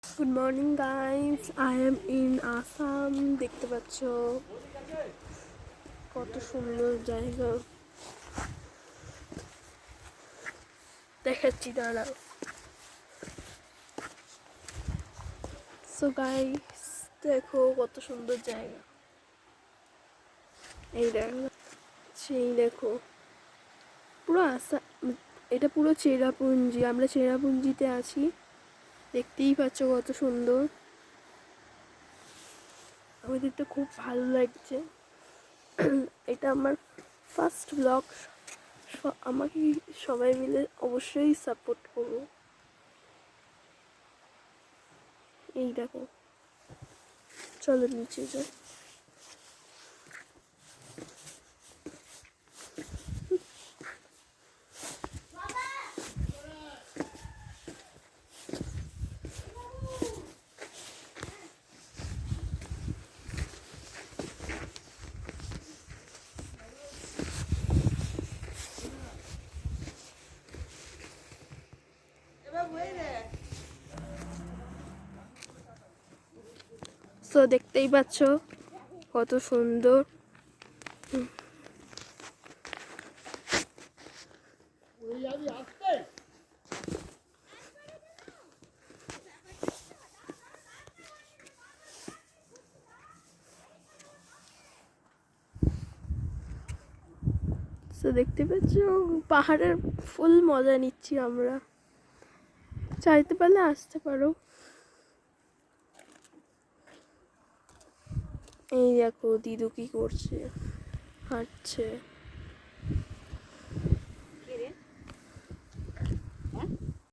Good morning guys, I am in Assam. দেখতে পাচ্ছ কত সুন্দর জায়গা, দেখাচ্ছি দাঁড়াও। সো গাইস, দেখো কত সুন্দর জায়গা। এই দেখো, সেই দেখো পুরো আসাম। এটা পুরো চেরাপুঞ্জি, আমরা চেরাপুঞ্জিতে আছি। দেখতেই পাচ্ছ কত সুন্দর। আমাদের তো খুব ভালো লাগছে। এটা আমার ফার্স্ট ব্লগ। আমাকে সবাই মিলে অবশ্যই সাপোর্ট করো। এই দেখো, চলো নিচে যাও। সো দেখতেই পাচ্ছ কত সুন্দর। সো দেখতে পাচ্ছ পাহাড়ের ফুল মজা নিচ্ছি আমরা। চাইতে পারলে আসতে পারো। এই দেখো দিদু কি করছে, হাঁটছে।